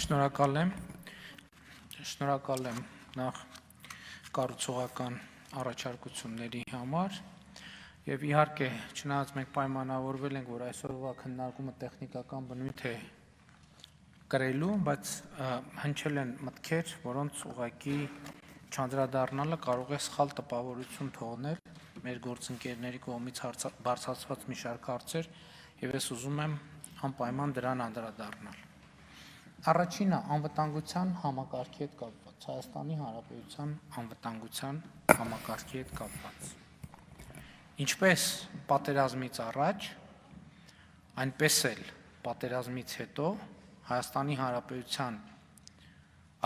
Շնորհակալ եմ նախ կառուցողական առաջարկությունների համար եւ իհարկե չնայած մենք պայմանավորվել ենք, որ այսօրվա քննարկումը տեխնիկական բնույթ է կրելու, բայց հնչել են մտքեր, որոնց ուղղակի չանդրադառնալը կարող է սխալ տպավորություն թողնել մեր գործընկերների կողմից բարձրացված մի շարք հարցեր եւ ես ուզում եմ անպայման դրան անդրադառնալ։ Առաջինը անվտանգության համակարգի հետ կապված, Հայաստանի Հանրապետության անվտանգության համակարգի հետ կապված։ Ինչպես պատերազմից առաջ, այնպես էլ պատերազմից հետո Հայաստանի Հանրապետության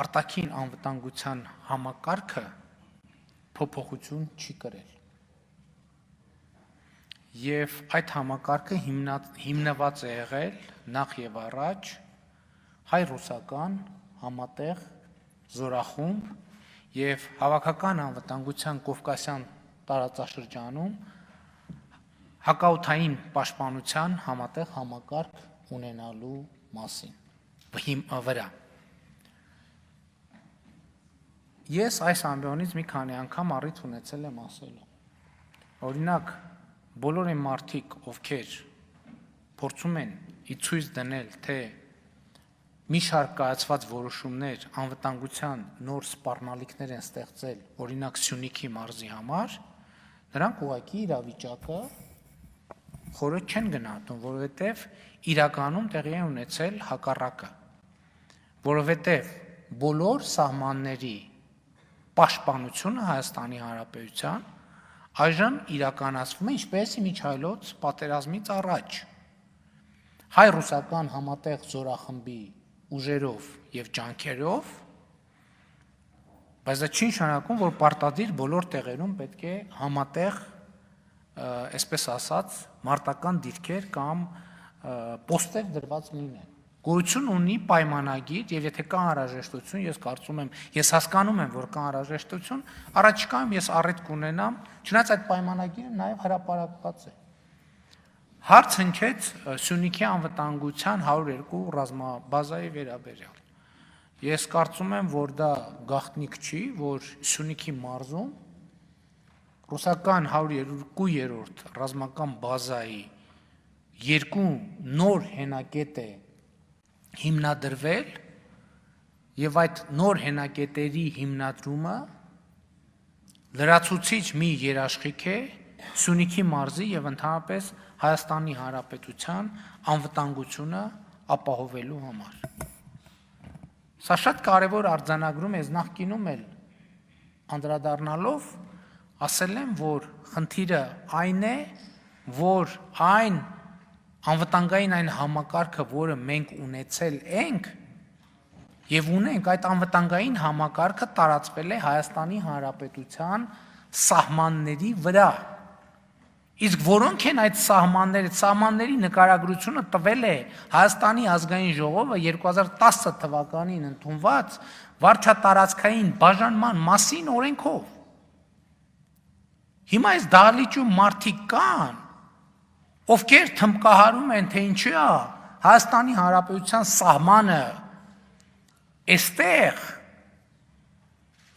արտաքին անվտանգության համակարգը փոփոխություն չի կրել։ Եվ այդ համակարգը հիմնված է եղել նախ եւ առաջ հայ-ռուսական համատեղ զորախումբ եւ հավաքական անվտանգության կովկասյան տարածաշրջանում հակաօդային պաշտպանության համատեղ համակարգ ունենալու մասին վրա։ Ես այս ամբիոնից մի քանի անգամ առիթ ունեցել եմ ասելու։ Օրինակ, բոլոր այն մարդիկ, ովքեր փորձում են ցույց դնել, թե մի շարք կայացված որոշումներ անվտանգության նոր սպառնալիքներ են ստեղծել, օրինակ Սյունիքի մարզի համար, նրանք ուղղակի իրավիճակը խորը չեն գնահատում, որովհետև իրականում տեղի է ունեցել հակառակը, որովհետև բոլոր սահմանների պաշտպանությունը Հայաստանի Հանրապետության այժմ իրականացվում է ինչպես միջայլոց պատերազմից առաջ։ Հայ-ռուսական համատեղ զորախմբի ուժերով եւ ջանքերով, բայց դա չի նշանակում, որ պարտադիր բոլոր տեղերում պետք է համատեղ, այսպես ասած, մարտական դիրքեր կամ պոստեր դրված լինեն։ Գոյություն ունի պայմանագիր եւ եթե կա անհրաժեշտություն, ես կարծում եմ, ես հասկանում եմ, որ կա անհրաժեշտություն, առաջիկայում ես առիթ կունենամ, չնայած այդ պայմանագիրը նաեւ հրապարակված է։ Հարց հնչեց Սյունիքի անվտանգության 102 ռազմաբազայի վերաբերյալ։ Ես կարծում եմ, որ դա գաղտնիք չի, որ Սյունիքի մարզում ռուսական 102-րդ ռազմական բազայի երկու նոր հենակետ է հիմնադրվել եւ այդ նոր հենակետերի հիմնադրումը լրացուցիչ մի երաշխիք է Սյունիքի մարզի եւ ընդհանրապես Հայաստանի Հանրապետության անվտանգությունը ապահովելու համար։ Սա շատ կարևոր արձանագրում է, նախկինում էլ անդրադառնալով ասել եմ, որ խնդիրը այն է, որ այն անվտանգային այն համակարգը, որը մենք ունեցել ենք եւ ունենք, այդ անվտանգային համակարգը տարածվել է Հայաստանի Հանրապետության սահմանների վրա։ Իսկ որոնք են այդ սահմանները, սահմանների նկարագրությունը տվել է Հայաստանի ազգային ժողովը 2010 թվականին ընդունված վարչատարածքային բաժանման մասին օրենքով։ Հիմա այս դահլիճում մարդիկ կան, ովքեր թմբկահարում են, թե ինչու է Հայաստանի Հանրապետության սահմանը այստեղ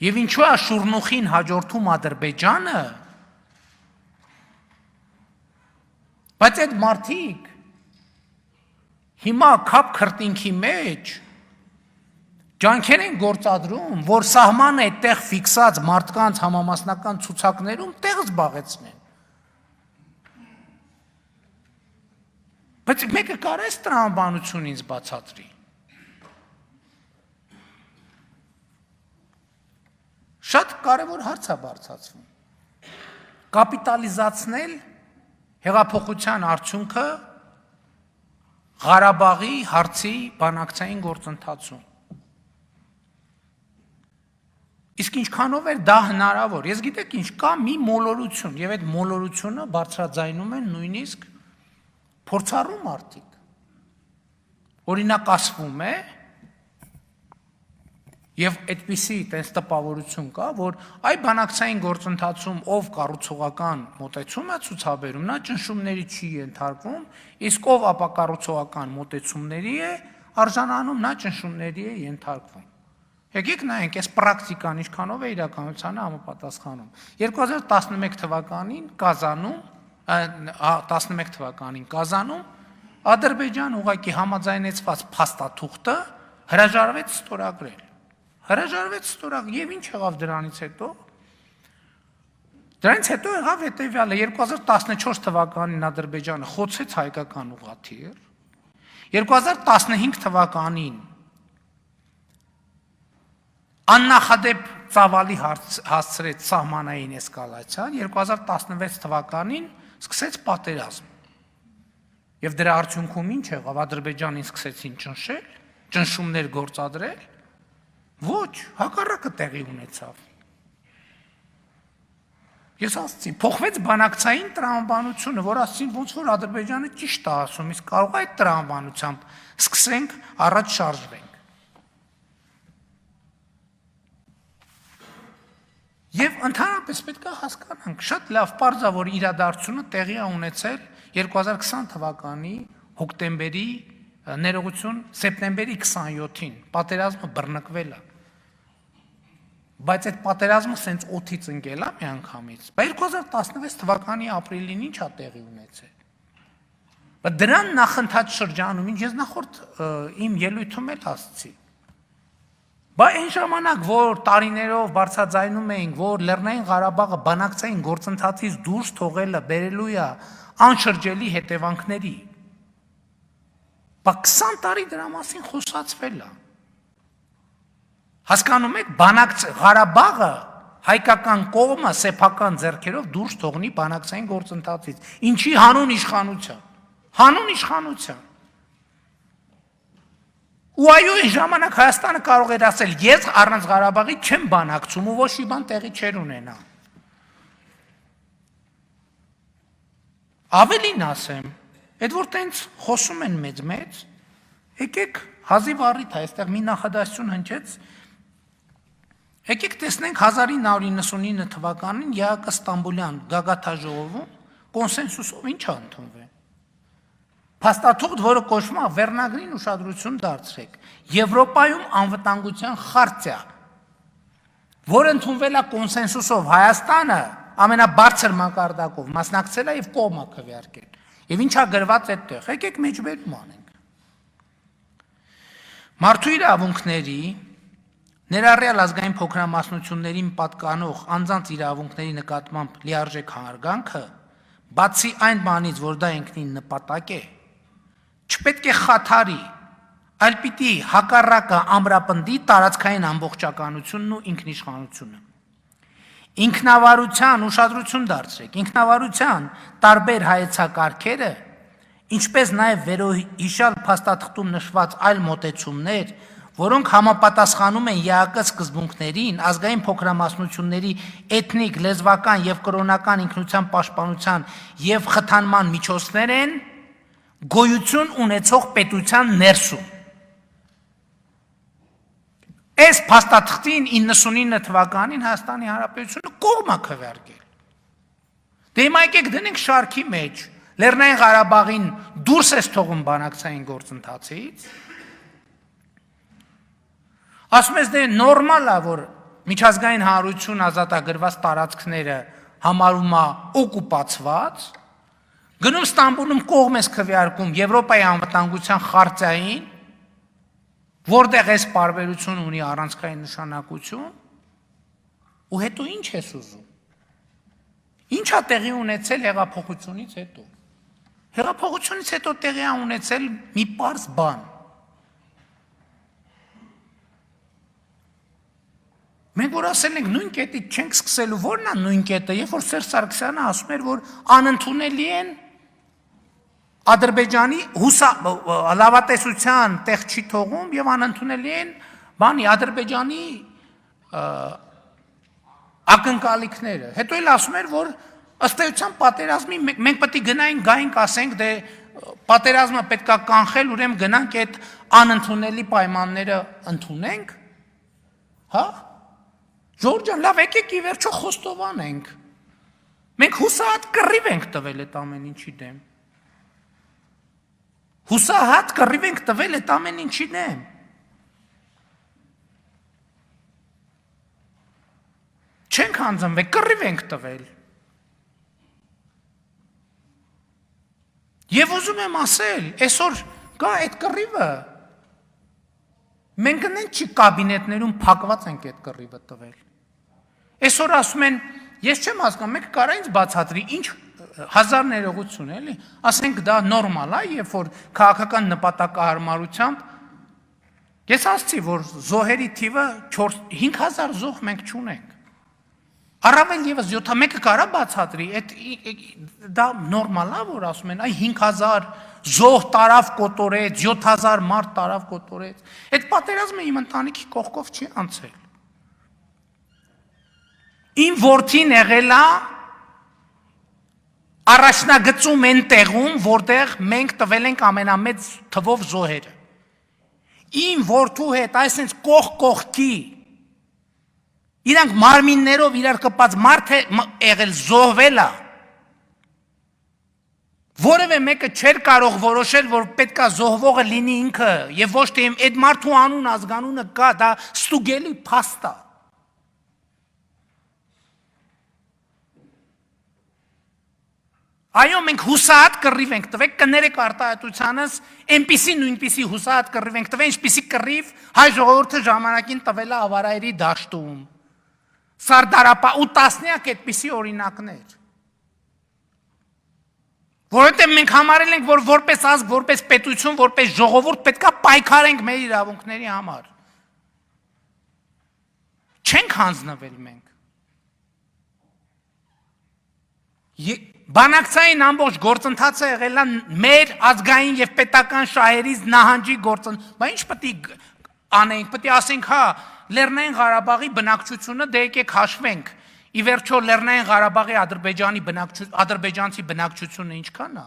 եւ ինչու է Շուրնուխին հաջորդում Ադրբեջանը։ Բայց այդ մարդիկ հիմա քապ քրտինքի մեջ ջանքեր են գործադրում, որ սահմանը այդտեղ ֆիքսած մարդկանց համամասնական ցուցակներում տեղ զբաղեցնեն։ Բայց մեկը կարա է տրամաբանություն ինձ բացատրի։ Շատ կարևոր հարց է բարձրացվում։ Կապիտալիզացնել հեղափոխության արդյունքը Ղարաբաղի հարցի բանակցային գործընթացում։ Իսկ ինչքանով էր դա հնարավոր։ Ես գիտեք ինչ, կա մի մոլորություն եւ այդ մոլորությունը բարձրաձայնում են նույնիսկ փորձառու մարդիկ։ Օրինակ ասվում է եւ այդպիսի տես տպավորություն կա, որ այ բանակցային գործընթացում ով կառուցողական մոտեցում է ցուցաբերում, նա ճնշումների չի ենթարկվում, իսկ ով ապակառուցողական մոտեցումների է, արժանանում, նա ճնշումների է ենթարկվում։ Եկեք նայենք, այս պրակտիկան ինչքանով է իրականությանը համապատասխանում։ 2011 թվականին Կազանում Ադրբեջան ուղղակի համաձայնեցված փաստաթուղթը հրաժարվեց ստորագրել։ Եվ ինչ եղավ դրանից հետո։ Դրանից հետո եղավ հետևյալը, 2014 թվականին Ադրբեջանը խոցեց հայկական ուղղաթիռ, 2015 թվականին աննախադեպ ծավալի հասցրեց սահմանային էսկալացիան, 2016 թվականին սկսեց պատերազմ։ Եվ դրա արդյունքում ինչ եղավ, Ադրբեջանին սկսեցին ճնշել, ճնշումներ գործադրել, ոչ, հակառակը տեղի ունեցավ։ Ես ասացի, փոխվեց բանակցային տրամաբանությունը, որ ասացին ոնց որ Ադրբեջանը ճիշտ է ասում, իսկ կարող է այդ տրամաբանությամբ սկսենք առաջ շարժվենք։ Եվ ընդհանրապես պետք է հասկանանք, շատ լավ պարզ է, որ իրադարձությունը տեղի է ունեցել 2020 թվականի հոկտեմբերի ներողություն սեպտեմբերի 27-ին, պատերազմը բռնկվել է։ Բայց այդ պատերազմը սենց օդից ընկել է միանգամից։ Բայց 2016 թվականի ապրիլին ինչ է տեղի ունեցել։ Բայց դրան նախընթաց շրջանում, ինչ ես նախորդ իմ ելույթում էլ ասացի։ Բայց այն ժամանակ, որ տարիներով բարձրաձայնում էինք, որ Լեռնային Ղարաբաղը բանակցային գործընթացից դուրս թողելը բերելու է անշրջելի հետևանքների։ Բայց 20 տարի դրա մասին խոսացվել է։ Հասկանում եք, Ղարաբաղը հայկական կողմը սեփական ձեռքերով դուրս թողնի բանակցային գործընթացից։ Ինչի հանուն իշխանության։ Հանուն իշխանության։ Ու այո, այն ժամանակ Հայաստանը կարող էր ասել, ես առանց Ղարաբաղի չեմ բանակցում ու ոչ մի բան տեղի չեր ունենա։ Ավելին ասեմ, այդ որ տենց խոսում են մեծ, եկեք հազիվ առիթ է, այստեղ մի նախադասություն հնչեց, եկեք տեսնենք 1999 թվականին ԵԱԿ Ստամբուլյան գագաթաժողովում կոնսենսուսով ինչ է ընդունվել։ Փաստաթուղթ, որը կոչվում է վերնագրին ուշադրություն դարձրեք, Եվրոպայում անվտանգության խարտիա, որ ընդունվել է կոնսենսուսով, Հայաստանը ամենաբարձր մակարդակով մասնակցել է եւ կողմ է քվեարկել։ Եվ ինչա գրված այդտեղ, եկեք մեջբերում անենք։ Մարդու իրավունքների, ներառյալ ազգային փոքրամասնություններին պատկանող անձանց իրավունքների նկատմամբ լիարժեք հարգանքը, բացի այն բանից, որ դա ինքնին նպատակ է, չպետք է խաթարի, այլ պիտի հակառակը ամրապնդի տարածքային ամբողջականությունն ու ինքնիշխանությունը։ Ինքնավարության ուշադրություն դարձրեք, ինքնավարության տարբեր հայեցակարգերը, ինչպես նաև վերոհիշյալ փաստաթղթում նշված այլ մոտեցումներ, որոնք համապատասխանում են ԵԱԿ սկզբունքներին, ազգային փոքրամասնությունների էթնիկ, լեզվական եւ կրոնական ինքնության պաշտպանության եւ խթանման միջոցներ են գոյություն ունեցող պետության ներսում։ Այս փաստաթղթին 99 թվականին Հայաստանի Հանրապետությունը կողմ է քվեարկել։ Դե հիմա եկեք դնենք շարքի մեջ, Լեռնային Ղարաբաղին դուրս է թողում բանակցային գործընթացից։ Ասում ես դե նորմալ է, որ միջազգային հանրություն ազատագրված տարածքները համարում է օկուպացված, գնում Ստամբուլում կողմ ես քվեարկում Եվրոպայի անվտանգության խարտիային, որտեղ այս պարբերությունը ունի առանցքային նշանակություն, ու հետո ինչ ես ուզում։ Ինչ է տեղի ունեցել հեղափոխությունից հետո։ Հեղափոխությունից հետո տեղի է ունեցել մի պարզ բան։ Մենք որ ասել ենք նույն կետից չենք սկսելու, որն է նույն կետը, երբ որ Սերժ Սարգսյանը ասում էր, որ անընդունելի են Ադրբեջանի լավատեսության տեղ չի թողում եւ անընդունելի են բանի Ադրբեջանի ակնկալիքները։ Հետո էլ ասում էր, որ ըստ էության պատերազմի մենք պետք է գայինք ասենք, դե պատերազմը պետք է կանխել, ուրեմն գնանք այդ անընդունելի պայմանները ընդունենք։ Հա? Ժողովուրդ ջան, լավ, եկեք ի վերջո խոստովանենք։ Մենք հուսահատ կռիվ ենք տվել այդ ամեն ինչի դեմ։ Հուսահատ կռիվ ենք տվել այդ ամեն ինչին է։ Չենք հանձնվել, կռիվ ենք տվել։ Եվ ուզում եմ ասել, այսօր կա այդ կռիվը։ Մենք նենց չի կաբինետներում փակված ենք այդ կռիվը տվել։ Այսօր ասում են, ես չեմ հասկանում, մեկ կարա ինձ բացատրի, ինչ հազար ներողություն էլի, ասենք դա նորմալ է, երբ որ քաղաքական նպատակահարմարությամբ ես ասացի, որ զոհերի թիվը 5000 զոհ մենք չունենք։ Առավել եւս 7-1-ը կարա բացատրի, դա նորմալ է, որ ասում են, այ 5000 զոհ տարավ կոտորեց, 7000 մարդ տարավ կոտորեց։ Այդ պատերազմը իմ ընտանիքի կողքով չի անցել։ Իմ որդին եղել է առաջնագծում են տեղում, որտեղ մենք տվել ենք ամենամեծ թվով զոհերը։ Իմ որդու հետ այսինքն կողքի իրանք մարմիններով իրար կպած մարդ է եղել զոհվել է։ Որևէ մեկը չէր կարող որոշել, որ պետք է զոհվողը լինի ինքը, եւ ոչ թե այդ մարդու անուն ազգանունը կա, դա ստուգելի փաստ է։ Այո, մենք հուսահատ կռիվ ենք տվել, կներեք արտահայտությանս, այնպիսի նույնպիսի հուսահատ կռիվ ենք տվել, ինչպիսի կռիվ հայ ժողովուրդը ժամանակին տվել է Ավարայրի դաշտում, Սարդարապա ու տասնյակ այդպիսի օրինակներ։ Որովհետև մենք համարել ենք, որ որպես ազգ, որպես պետություն, որպես ժողովուրդ պետք է պայքարենք մեր իրավունքների համար։ Չենք հանձնվել մենք։ Բանակցային ամբողջ գործընթացը եղել է մեր ազգային եւ պետական շահերից նահանջի գործընթաց։ Բայց ինչ պետք է անենք, պետք է ասենք, հա, Լեռնային Ղարաբաղի բնակչությունը դե եկեք հաշվենք։ Ի վերջո Լեռնային Ղարաբաղի ադրբեջանցի բնակչությունը ինչքան է։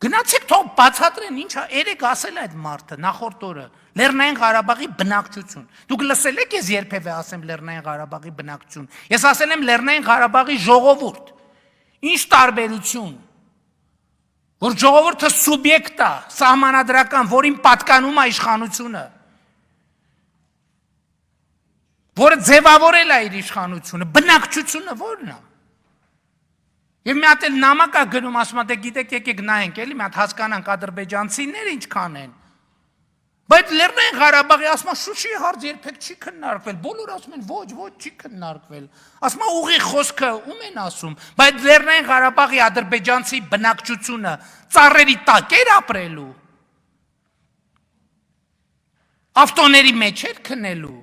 Գնացեք թող բացատրեն, ինչ է, երեք ասել այդ մարդը նախորդ օրը, Լեռնային Ղարաբաղի բնակչություն։ Դուք լսել եք ես երբևէ ասեմ Լեռնային Ղարաբաղի բնակչություն։ Ես ասել եմ Լեռնային Ղարաբաղի ժողովուրդ։ Ինչ տարբերություն։ Որ ժողովուրդը սուբյեկտ է, սահմանադրական, որին պատկանում է իշխանությունը։ Որը ձևավորել է իր իշխանությունը, բնակչությունը ո՞րն է։ Եվ մի հատ էլ նամակ է գրում, ասում է, դե գիտեք, եկեք նայենք, էլի մի հատ հասկանանք ադրբեջանցիները ինչքան են։ Բայց Լեռնային Ղարաբաղի ասում է, Շուշիի հարց երբեք չի քննարկվել, բոլորը ասում են, ոչ, չի քննարկվել։ Ասում է, ուղիղ խոսքը ում են ասում, բայց Լեռնային Ղարաբաղի ադրբեջանցի բնակչությունը ծառերի տակ էր ապրելու։ Ավտոների մեջ էր քնելու։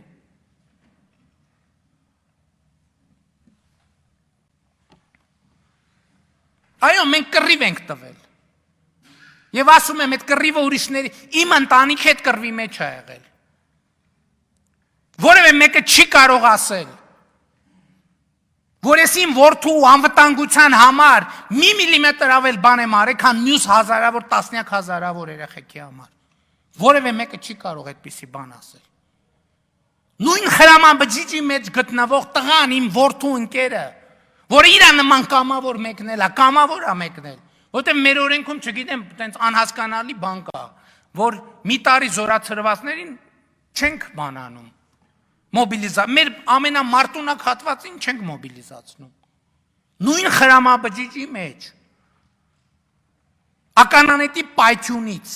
Այո, մենք կռիվ ենք տվել։ Եվ ասում եմ, այդ կռիվը ուրիշների, իմ ընտանիքի հետ կռվի մեջ է եղել։ Որևէ մեկը չի կարող ասել, որ ես իմ որդու անվտանգության համար մի միլիմետր ավել բան եմ արել, քան մյուս հազարավոր, տասնյակ հազարավոր երեխեքի համար։ Որևէ մեկը չի կարող այդպիսի բան ասել։ Նույն խրամաբջիջի մեջ գտնվող տղան, իմ որդու ընկերը, որը իր նման կամավոր մեկնել է, կամավոր է մեկնել, որտեղ մեր օրենքում չգիտեմ, տենց անհասկանալի բան կա, որ մի տարի զորացրվածներին չենք բանանում, մեր ամենամարտունակ հատվածին չենք մոբիլիզացնում, նույն խրամաբջիջի մեջ, ականանետի պայթյունից,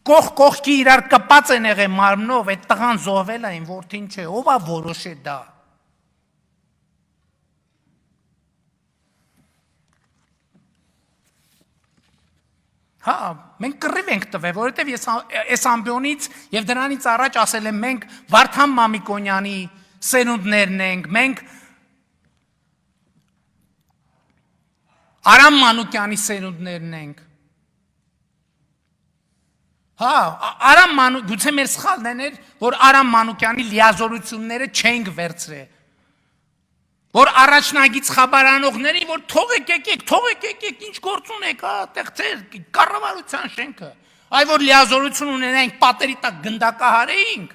կողքի իրար կպած են եղել մարմնով, այդ տղան զոհվել է, այն որդին չէ, ով է որոշել դա։ Հա, մենք կռիվ ենք տվել, որովհետև ես այս ամբիոնից եւ դրանից առաջ ասել եմ, մենք Վարդան Մամիկոնյանի սերունդներն ենք, մենք Արամ Մանուկյանի սերունդներն ենք։ Հա, գուցե մեր սխալն էր, որ Արամ Մանուկյանի լիազորությունները չենք վերցրել։ Որ առաջնագից խաբարանողների, որ թողեք եկեք, ինչ գործ ունեք, այդտեղ ձեր կառավարության շենքը, այ որ լիազորություն ունենայինք, պատերի տակ գնդակահարեինք։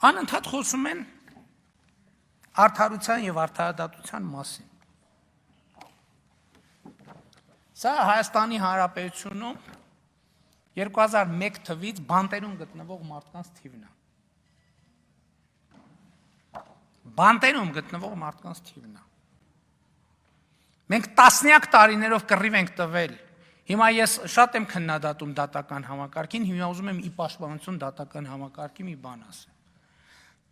Անընդհատ խոսում են Արդարության եւ արդարադատության մասին։ Սա Հայաստանի Հանրապետությունում 2001 թվից բանտերում գտնվող մարդկանց թիվն է։ Բանտերում գտնվող մարդկանց թիվն է։ Մենք տասնյակ տարիներով կռիվ ենք տվել։ Հիմա ես շատ եմ քննադատում դատական համակարգին, հիմա ուզում եմ ի պաշտպանություն դատական համակարգի մի բան ասեմ։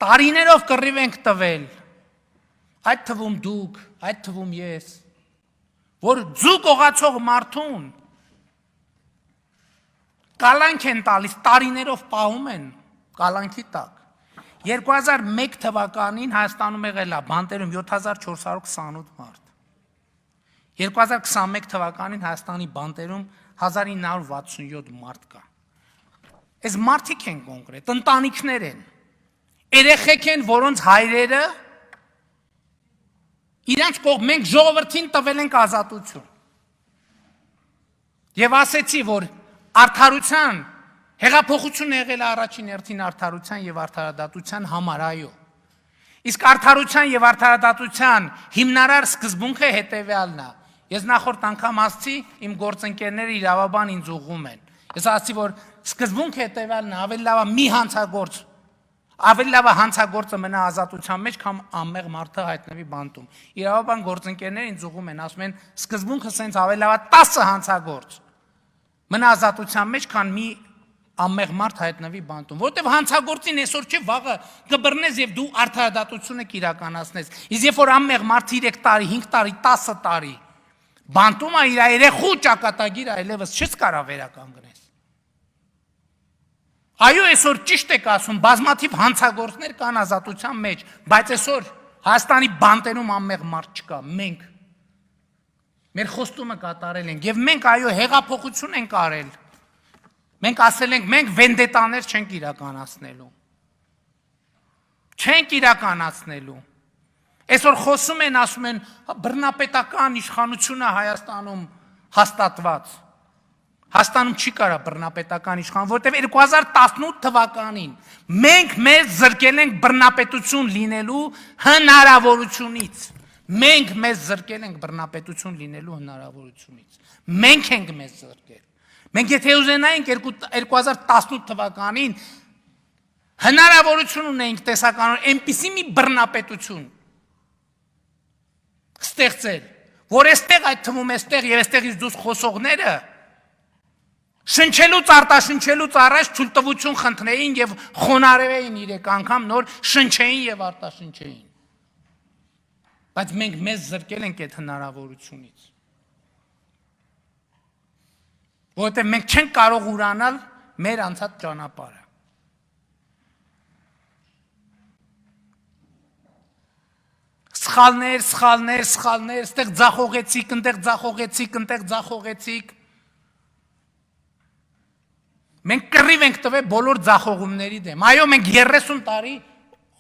Տարիներով կռիվ ենք տվել, այդ թվում դուք, այդ թվում ես, որ ձուկ օղացող մարդուն կալանք են տալիս, տարիներով պահում են կալանքի տակ։ 2001 թվականին Հայաստանում եղել է բանտերում 7428 մարդ։ 2021 թվականին Հայաստանի բանտերում 1967 մարդ կա։ Այս մարդիկ են կոնկրետ, ընտանիքներ են, երեխեք են, որոնց հայրերը իրանց կողմ մենք ժողովրդին տվել ենք ազատություն։ Եվ ասեցի, որ արդարության հեղափոխությունը եղել է առաջին հերթին արդարության եւ արդարադատության համար, այո։ Իսկ արդարության եւ արդարադատության հիմնարար սկզբունքը հետեւյալն է։ Ես նախորդ անգամ ասացի, իմ գործընկերները իրավաբան ինձ ուղղում են։ Ես ասացի, որ սկզբունքը հետեւյալն է, ավելի լավ է մի հանցագործ, ավելի լավ է հանցագործը մնա ազատության մեջ, քան անմեղ մարդը հայտնվի բանտում։ Իրավաբան գործընկերները ինձ ուղղում են, ասում են, սկզբունքը սենց ավելի լավ է 10 հանցագործ մնա ազատության մեջ, քան մի անմեղ մարդ հայտնվի բանտում, որտեվ հանցագործին այսօր չէ վաղը կբռնես եւ դու արդարադատությունը կիրականացնես։ Իսկ երբ որ անմեղ մարդ 3 տարի, 5 տարի, 10 տարի բանտում է, իր երեխու ճակատագիրը այլևս չես կարող վերականգնես։ Այո, այսօր ճիշտ եք ասում, բազմաթիվ հանցագործներ կան ազատության մեջ, բայց այսօր Հայաստանի բանտերում անմեղ մարդ չկա, մենք մեր խոստումը կատարել ենք եւ մենք այո հեղափոխություն ենք արել։ Մենք ասել ենք, մենք վենդետաներ չենք իրականացնելու։ Չենք իրականացնելու։ Այսօր խոսում են, ասում են, բռնապետական իշխանությունը Հայաստանում հաստատված։ Հայաստանում չի կարա բռնապետական իշխան, որտեվ 2018 թվականին մենք մեզ զրկել ենք բռնապետություն լինելու հնարավորությունից։ Մենք մեզ զրկել ենք բռնապետություն լինելու հնարավորությունից։ Մենք ենք մեզ զրկել։ Մենք եթե ուզենայինք 2018 թվականին հնարավորություն ունեինք տեսականորեն այնպիսի մի բռնապետություն ստեղծել, որ այստեղ այդ թվում այստեղ եւ այստեղից դուրս խոսողները շնչելուց արտաշնչելուց առաջ ցույցտվություն խնդրեին եւ խոնարհեին 3 անգամ նոր շնչեին եւ արտաշնչեին։ Բայց մենք մեզ զրկել ենք այդ հնարավորությունից։ Որտեղ մենք չենք կարող ուրանալ մեր անցած ճանապարհը։ Սխալներ, այստեղ ձախողեցիք, այնտեղ ձախողեցիք, այնտեղ ձախողեցիք։ Մենք կռիվ ենք տվել բոլոր ձախողումների դեմ։ Այո, մենք 30 տարի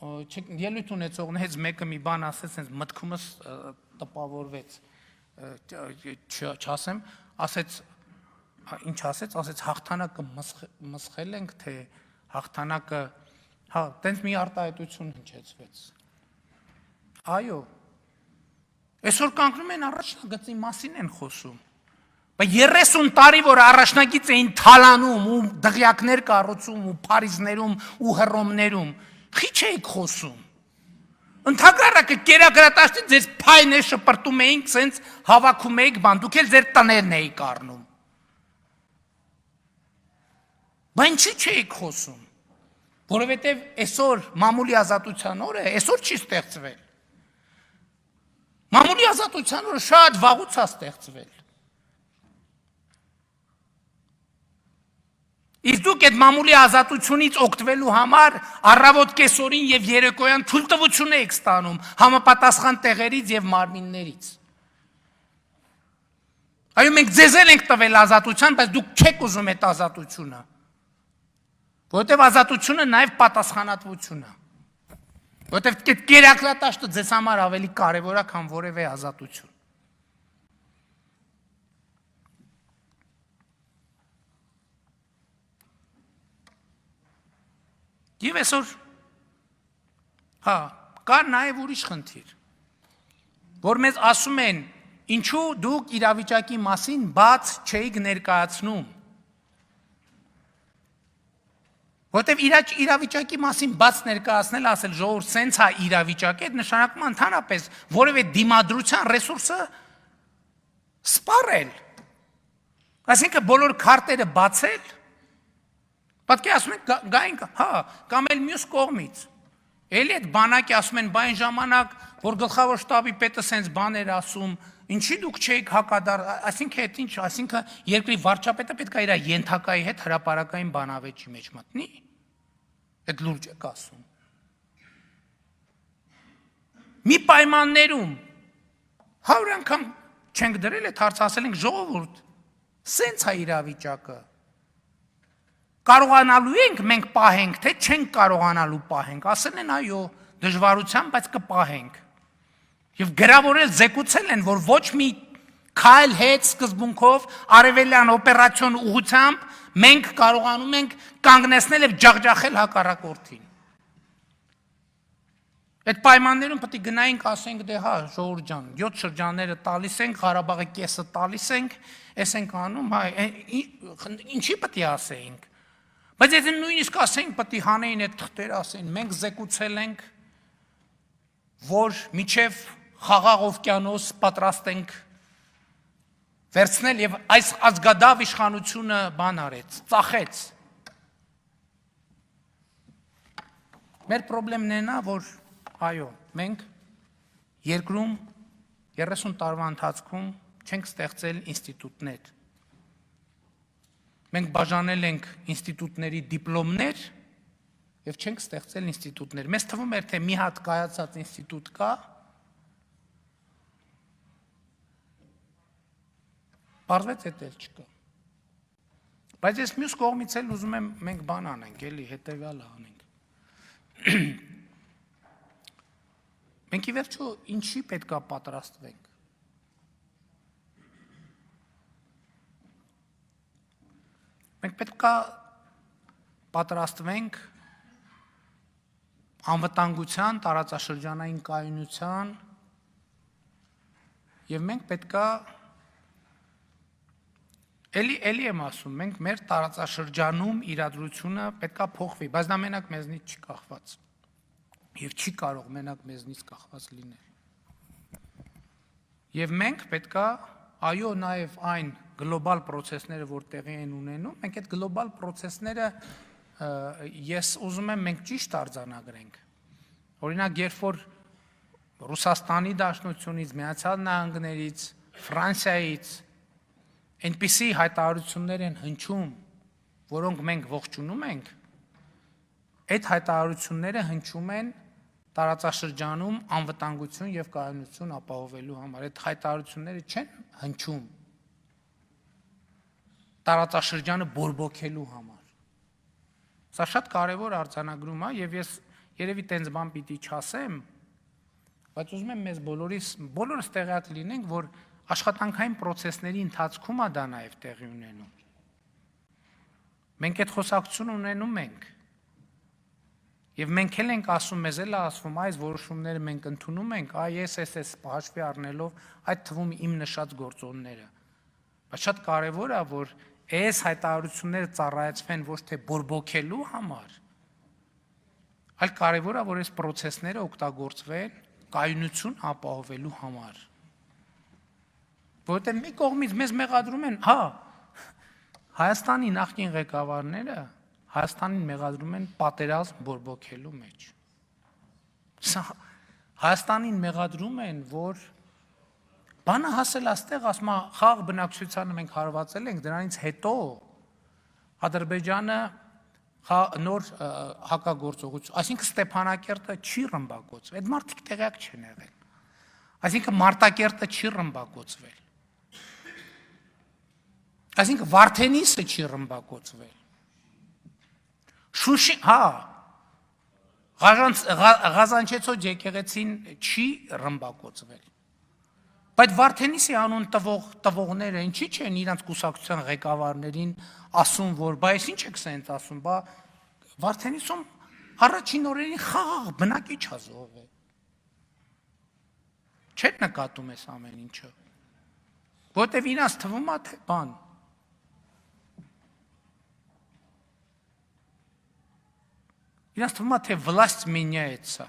ելույթ ունեցողներից մեկը մի բան ասեց, հենց մտքումս տպավորվեց, չասեմ, ասեց, ինչ ասեց, ասեց հաղթանակը մսխել ենք, թե հաղթանակը, հա, տենց մի արտահայտություն հնչեցվեց։ Այո, այսօր կանգնում են առաջնագծի մասին են խոսում, բայց 30 տարի, որ առաջնագիծ էին թալանում ու դղյակներ կառուցում ու Փարիզներում ու Հռոմներում, խիչ էիք խոսում։ Ընդհակառակը կերակրատաշտի ձեզ փայն է շպրտում էինք, սենց հավաքում էիք բան, դուք էլ ձեր տներն էիք առնում։ Բայց ինչի չէիք խոսում, որովհետև այսօր մամուլի ազատության օրը այսօր չի ստեղծվել։ Մամուլի ազատության օրը շատ վաղուց է ստեղծվել։ Իսկ դուք այդ մամուլի ազատությունից օգտվելու համար առավոտ կեսօրին եւ երեկոյան թույլտվություն եք ստանում համապատասխան տեղերից եւ մարմիններից։ Այո, մենք ձեզ ենք տվել ազատության, բայց դուք չեք ուզում այդ ազատությունը։ Որովհետև ազատությունը նաև պատասխանատվություն է։ Որովհետև այդ կերակրատաշտը ձեզ համար ավելի կարևոր է, քան որևէ ազատություն։ Եվ այսօր, հա, կա նաև ուրիշ խնդիր, որ մեզ ասում են, ինչու դուք իրավիճակի մասին բաց չէիք ներկայացնում։ Որտեւ իրավիճակի մասին բաց ներկայացնել, ասել ժողովուրդ սենց է իրավիճակը, այդ նշանակում է ընդհանրապես որևէ դիմադրության ռեսուրսը սպառել։ Այսինքն բոլոր քարտերը բացել, պատկեր ասում են գային, հա, կամ էլ մյուս կողմից։ Էլի այդ բանակի ասում են, բա այն ժամանակ, որ գլխավոր շտաբի պետը սենց բաներ ասում, ինչի դուք չէիք հակադարձ, այսինքն այդ ինչ, այսինքն երկրի վարչապետը պետք է իր ենթակայի հետ հրապարակային բանավեճի մեջ մտնի։ Այդ լուրջ եք ասում։ Մի պայմաններում 100 անգամ չենք դրել այդ հարցը, ասել ենք ժողովուրդ, սենց է իրավիճակը։ Կարողանալու ենք մենք պահենք, թե չենք կարողանալու պահենք, ասել են այո, դժվարությամբ, բայց կպահենք։ Եվ գրավորել զեկուցել են, որ ոչ մի քայլ հետ սկզբունքով արևելյան օպերացիոն ուղղությամբ մենք կարողանում ենք կանգնեցնել եւ ջախջախել հակառակորդին։ Այդ պայմաններում պետք է գնայինք, ասենք դե հա, ժողովուրդ ջան, 7 շրջանները տալիս ենք, Ղարաբաղի կեսը տալիս ենք, էս ենք անում, հա, ինչի պետք է ասեինք։ Բայց եթե նույնիսկ ասենք պետք է հանեին այդ թղթերը, ասեն, մենք զեկուցել ենք, որ միջև Խաղաղ օվկիանոս պատրաստ ենք վերցնել եւ այս ազգադավ իշխանությունը բան արեց, ծախեց։ Մեր խնդիրն է, որ այո, մենք երկրում 30 տարվա ընթացքում չենք ստեղծել ինստիտուտներ։ Մենք բաժանել ենք ինստիտուտների դիպլոմներ եւ չենք ստեղծել ինստիտուտներ։ Մեզ թվում էր, թե մի հատ կայացած ինստիտուտ կա, պարզվեց էդ էլ չկա։ Բայց ես մյուս կողմից էլ ուզում եմ մենք բան անենք, էլի հետեւյալը անենք։ Մենք ի վերջո ինչի պետք է պատրաստվենք։ Մենք պետք է պատրաստվենք անվտանգության, տարածաշրջանային կայունության եւ մենք պետք է էլի եմ ասում, մենք մեր տարածաշրջանում իրադրությունը պետք է փոխվի, բայց դա մենակ մեզնից չի կախված եւ չի կարող մենակ մեզնից կախված լինել։ Եվ մենք պետք է այո նաեւ այն գլոբալ process-ները, որ տեղի են ունենում, մենք այդ գլոբալ process-ները ես ուզում եմ մենք ճիշտ արձանագրենք։ Օրինակ, երբ որ Ռուսաստանի Դաշնությունից, Միացյալ Նահանգներից, Ֆրանսիայից այնպիսի հայտարարություններ են հնչում, որոնք մենք ողջունում ենք, այդ հայտարարությունները հնչում են տարածաշրջանում անվտանգություն եւ կայունություն ապահովելու համար։ Այդ հայտարարությունները չեն հնչում տարածաշրջանը բորբոքելու համար։ Սա շատ կարևոր արձանագրում է եւ ես երևի տենց բան պիտի չասեմ, բայց ուզում եմ մեզ բոլորս տեղյակ լինենք, որ աշխատանքային process-ների ընթացքում է դա նաեւ տեղի ունենում։ Մենք այդ խոսակցություն ունենում ենք։ Եվ մենք էլ ենք ասում, մեզ էլ ասվում, այս որոշումները մենք ընդունում ենք, այս հաշվի առնելով այդ թվում իմ նշած գործոնները։ Բայց շատ կարևոր է, որ այս հայտարարությունները ծառայեցվեն ոչ թե բորբոքելու համար, այլ կարևոր է, որ այս process-ները օգտագործվեն կայունություն ապահովելու համար։ Որտեղ մի կողմից մեզ մեղադրում են, հա, Հայաստանի նախկին ղեկավարները Հայաստանին մեղադրում են պատերազմ բորբոքելու մեջ։ Սա Հայաստանին մեղադրում են, որ բանը հասել աստեղ, ասում է, խաղ բնակչությանը մենք հարվածել ենք, դրանից հետո Ադրբեջանը նոր հակագործողություն, այսինքն Ստեփանակերտը չի ռմբակոծվել, այդ մարդիկ տեղյակ չեն եղել։ Այսինքն Մարտակերտը չի ռմբակոծվել։ Այսինքն Վարդենիսը չի ռմբակոծվել։ Շուշի, հա, Ղազանչեցո եկեղեցին չի ռմբակոծվել։ Բայց Վարդենիսի անուն տվողները ինչի չեն իրանց կուսակցության ղեկավարներին ասում, որ բա ես ինչ եք սենց ասում, բա Վարդենիսում առաջին օրերին խաղաղ բնակիչ է զոհվել։ Չէ՞ նկատում ես ամեն ինչը։ Որտեվ իրաց թվում է թե բան։ Իրաց թվում է թե власть меняется։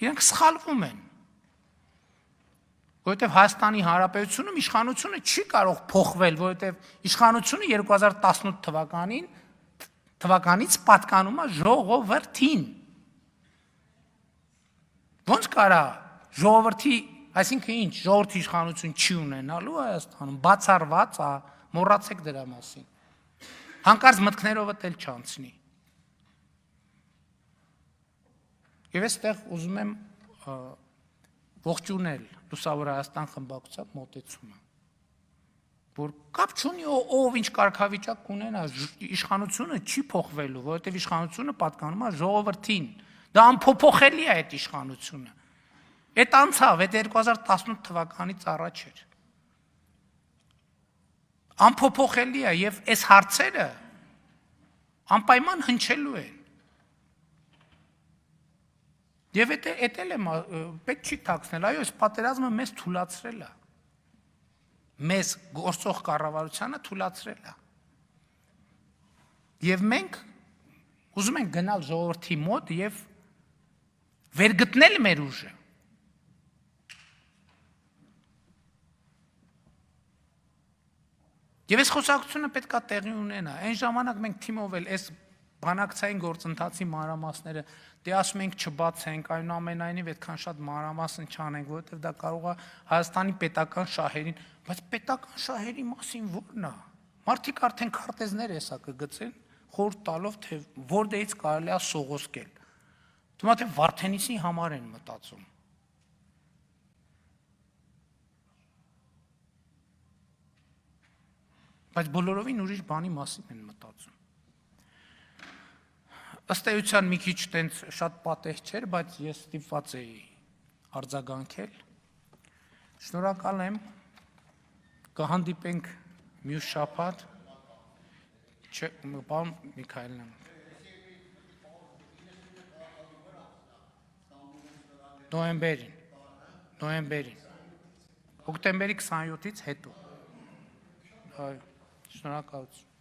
Իրանք սխալվում են։ Որովհետև Հայաստանի Հանրապետությունում իշխանությունը չի կարող փոխվել, որովհետև իշխանությունը 2018 թվականից պատկանում է ժողովրդին։ Ոնց կարա ժողովրդի, այսինքն ինչ, ժողովրդի իշխանություն չի ունենալու Հայաստանում, բացառված է, մոռացեք դրա մասին։ Հանկարծ մտքներովդ էլ չանցնի։ Եվ այստեղ ուզում եմ ողջունել Լուսավոր Հայաստան խմբակցության մոտեցումը, որ կապ չունի ով ինչ կարգավիճակ կունենա, իշխանությունը չի փոխվելու, որովհետև իշխանությունը պատկանում է ժողովրդին, դա անփոփոխելի է այդ իշխանությունը, այդ անցավ, այդ 2018 թվականից առաջ էր, անփոփոխելի է և այս հարցերը անպայման հնչելու են, Եվ էդ էլ եմ, պետք չի թաքցնել, այո, այս պատերազմը մեզ թուլացրել է, մեզ գործող կառավարությանը թուլացրել է։ Եվ մենք ուզում ենք գնալ ժողովրդի մոտ և վերգտնել մեր ուժը։ Եվ այս խոսակցությունը պետք է տեղի ունենա, այն ժամանակ մենք թիմով էլ այս բանակցային գործընթացի մանրամասները դե ասում ենք չբացենք, այնուամենայնիվ այդքան շատ մանրամասն չանենք, որովհետև դա կարող է Հայաստանի պետական շահերին, բայց պետական շահերի մասին ո՞րն է։ Մարդիկ արդեն քարտեզներ հեսա կգցեն, խորհուրդ տալով, թե որտեղից կարելի է սողոսկել։ Թվում է թե Վարդենիսի համար են մտածում։ Բայց բոլորովին ուրիշ բանի մասին են մտածում։ Ըստ էության մի քիչ տենց շատ պատեհ չէր, բայց ես ստիպված էի արձագանքել։ Շնորհակալ եմ, կհանդիպենք մյուս շաբաթ, պարոն Միքայելյան։ Նոյեմբերին, հոկտեմբերի 27-ից հետո։ Շնորհակալություն։